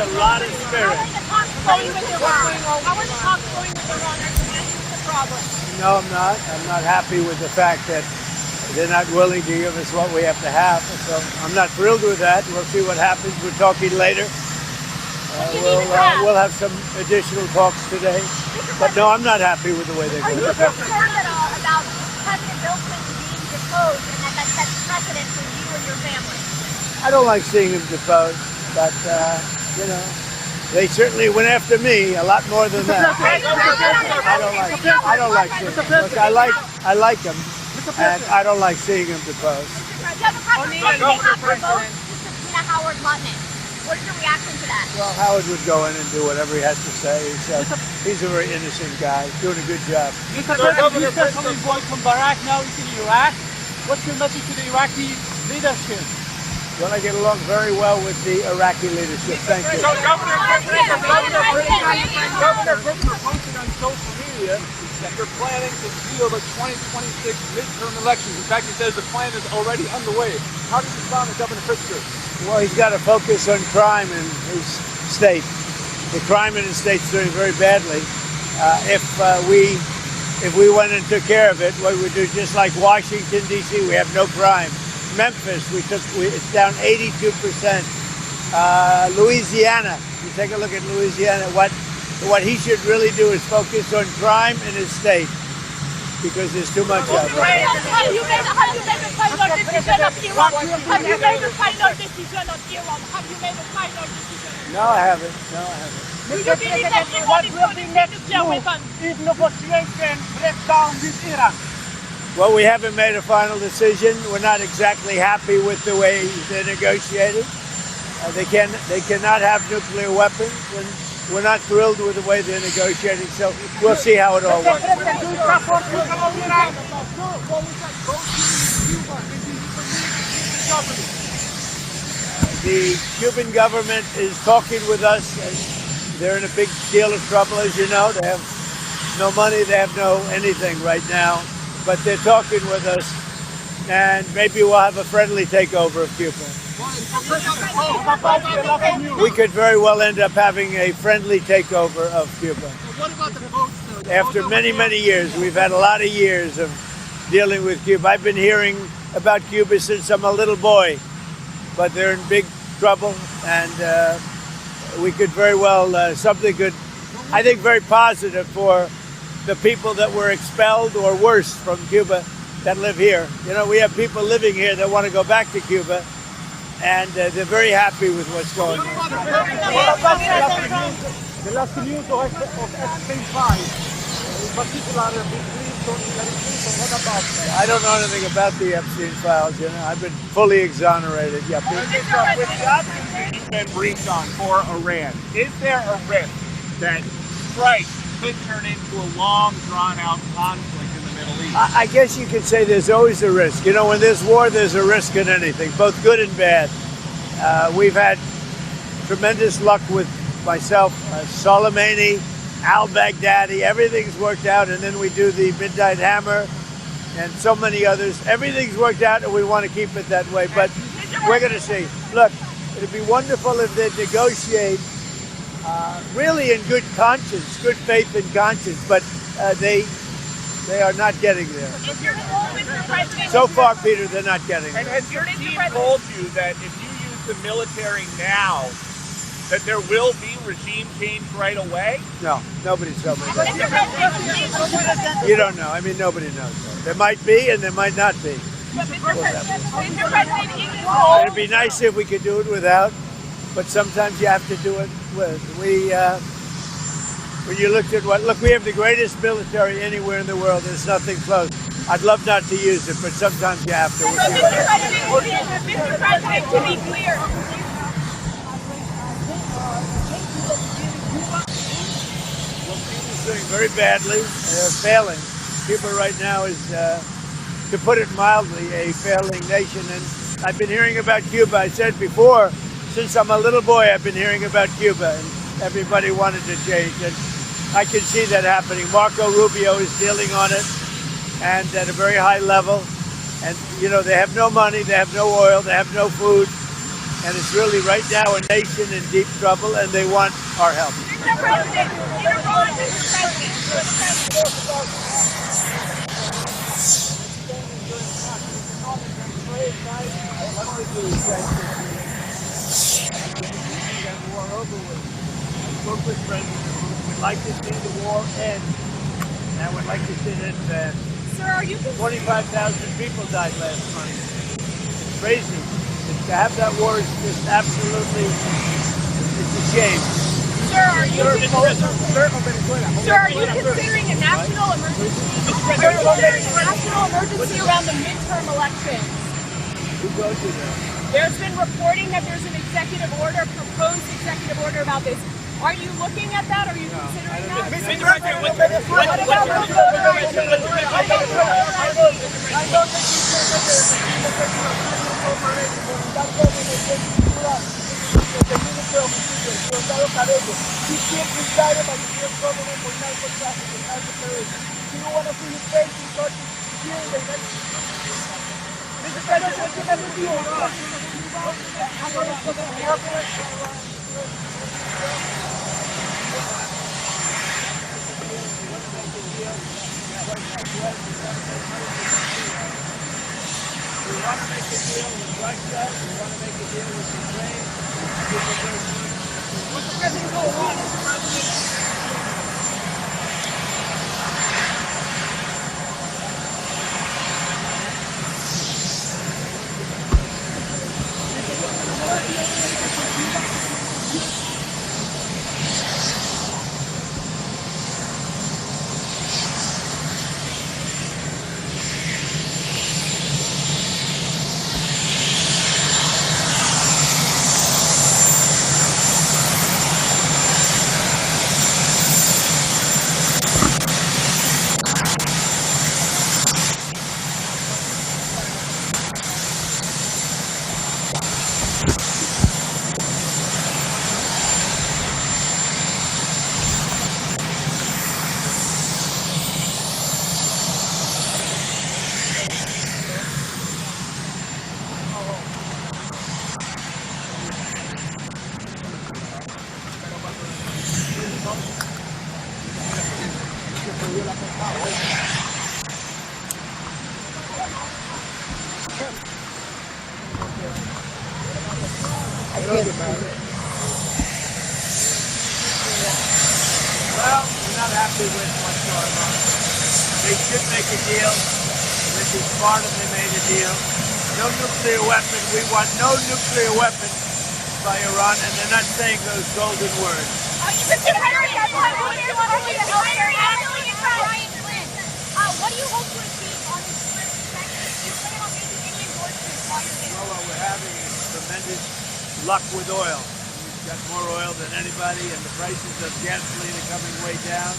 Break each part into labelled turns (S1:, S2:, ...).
S1: a lot of spirit.
S2: How are the talks going with Iran? Are you happy with the progress?
S1: No, I'm not. I'm not happy with the fact that they're not willing to give us what we have to have. So I'm not thrilled with that. We'll see what happens. We're talking later. We'll have some additional talks today. But no, I'm not happy with the way they're going.
S2: Are you concerned at all about President Bill Clinton being deposed and that sets precedent for you and your family?
S1: I don't like seeing him deposed, but you know, they certainly went after me a lot more than that. I don't like seeing him. Look, I like him, and I don't like seeing him deposed.
S2: Howard Lutnick. What's your reaction to that?
S1: Well, Howard would go in and do whatever he has to say. He's a very innocent guy, doing a good job.
S3: Mr. President, you said something voice from Iraq, now he's in Iraq. What's your message to the Iraqi leadership?
S1: Well, I get along very well with the Iraqi leadership. Thank you.
S3: So Governor posted on social media that you're planning to deal the 2026 midterm elections. In fact, he says the plan is already underway. How do you respond to Governor Pritzker?
S1: Well, he's got to focus on crime in his state. The crime in his state's doing very badly. If we went and took care of it, what we do, just like Washington, D.C., we have no crime. Memphis, it's down 82%. Louisiana, you take a look at Louisiana, what he should really do is focus on crime in his state, because there's too much of it.
S2: Have you made a final decision of Iran? Have you made a final decision on Iran? Have you made a final decision?
S1: No, I haven't.
S2: Do you believe that Iran is going to use nuclear weapons?
S3: If negotiation breaks down with Iran.
S1: Well, we haven't made a final decision. We're not exactly happy with the way they're negotiating. They cannot have nuclear weapons, and we're not thrilled with the way they're negotiating. So we'll see how it all works. The Cuban government is talking with us. They're in a big deal of trouble, as you know. They have no money, they have no anything right now. But they're talking with us, and maybe we'll have a friendly takeover of Cuba. We could very well end up having a friendly takeover of Cuba.
S4: What about the votes, though?
S1: After many, many years, we've had a lot of years of dealing with Cuba. I've been hearing about Cuba since I'm a little boy, but they're in big trouble, and we could very well, something good, I think very positive for the people that were expelled or worse from Cuba that live here. You know, we have people living here that want to go back to Cuba, and they're very happy with what's going on.
S4: The last news of F-35, in particular, big leads on Hillary Clinton. What about that?
S1: I don't know anything about the Epstein files, you know. I've been fully exonerated. Yeah,
S5: With the options you've been briefed on for Iran, is there a risk that strike could turn into a long, drawn-out conflict in the Middle East?
S1: I guess you could say there's always a risk. You know, when there's war, there's a risk in anything, both good and bad. We've had tremendous luck with myself, Soleimani, al-Baghdadi, everything's worked out, and then we do the Midnight Hammer and so many others. Everything's worked out, and we want to keep it that way, but we're going to see. Look, it'd be wonderful if they negotiate really in good conscience, good faith and conscience, but they are not getting there. So far, Peter, they're not getting
S5: And
S1: there.
S5: has your team told you that if you use the military now, that there will be regime change right away?
S1: No, nobody's told me that. You don't know. I mean, nobody knows. There might be, and there might not be. It'd be nice if we could do it without, but sometimes you have to do it with. When you looked at look, we have the greatest military anywhere in the world. There's nothing close. I'd love not to use it, but sometimes you have to.
S2: Mr. President, to be clear,
S1: Well, Cuba's doing very badly. They're failing. Cuba right now is, to put it mildly, a failing nation. And I've been hearing about Cuba. I said before, since I'm a little boy, I've been hearing about Cuba, and everybody wanted to change. And I can see that happening. Marco Rubio is dealing on it, and at a very high level. And, you know, they have no money, they have no oil, they have no food. And it's really right now a nation in deep trouble, and they want our help.
S2: Mr. President, Iran, Mr. President.
S1: We'd like to see the war end, and we'd like to see it end.
S2: Sir, are you
S1: 25,000 people died last month. It's crazy. To have that war is just absolutely, it's a shame.
S2: Sir, are you considering a national emergency? Are you considering a national emergency around the midterm elections?
S1: Who goes to that?
S2: There's been reporting that there's an executive order, proposed executive order about this. Are you looking at that? Are you considering that?
S5: Mr. President,
S2: What about those voters?
S1: We want to make a deal with Russia. We want to make a deal with Ukraine. What's the president going on? Well, we're not happy with what's going on. They should make a deal. This is smart if they made a deal. No nuclear weapon. We want no nuclear weapons by Iran, and they're not saying those golden words.
S2: What do you hope to achieve on this trip? Do you plan on making any endorsements while you're there?
S1: Well, what we're having is tremendous luck with oil. We've got more oil than anybody, and the prices of gasoline are coming way down.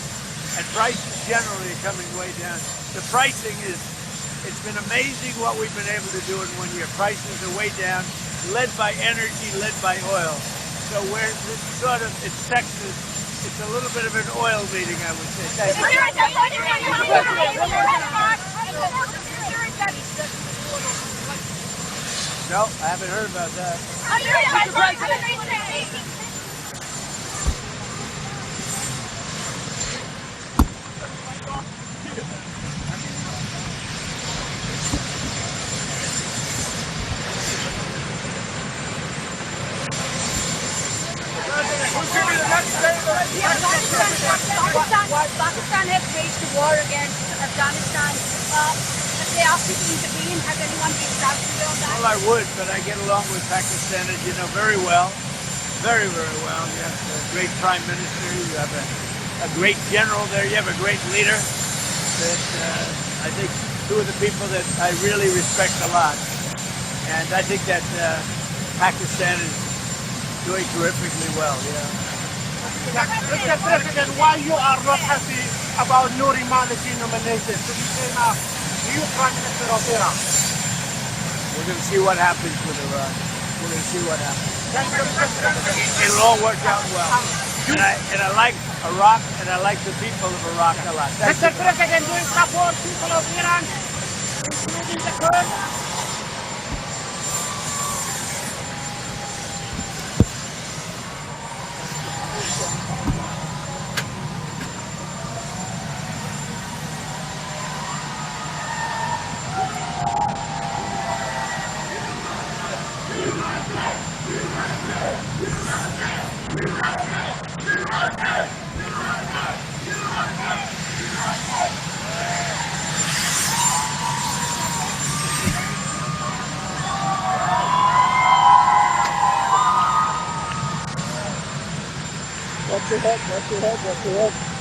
S1: And prices generally are coming way down. The pricing is, it's been amazing what we've been able to do in 1 year. Prices are way down, led by energy, led by oil. So we're sort of, it's Texas. It's a little bit of an oil meeting, I would say. Thank you. No, I haven't heard about that.
S2: Pakistan has waged a war against Afghanistan. If they ask you to intervene, has anyone reached out to you on that?
S1: Well, I would, but I get along with Pakistan, as you know, very well. Very, very well. You have a great prime minister. You have a great general there. You have a great leader. That I think two of the people that I really respect a lot. And I think that Pakistan is doing terrifically well. Yeah.
S4: Mr. President, why you are not happy about Soleimani nominated to become a new Prime Minister of Iran?
S1: We're going to see what happens with Iran. We're going to see what happens. It'll all work out well. And I like Iraq, and I like the people of Iraq a lot.
S4: Mr. President, do you support people of Iran, including the Kurds?
S1: Watch your head, watch your head, watch your head.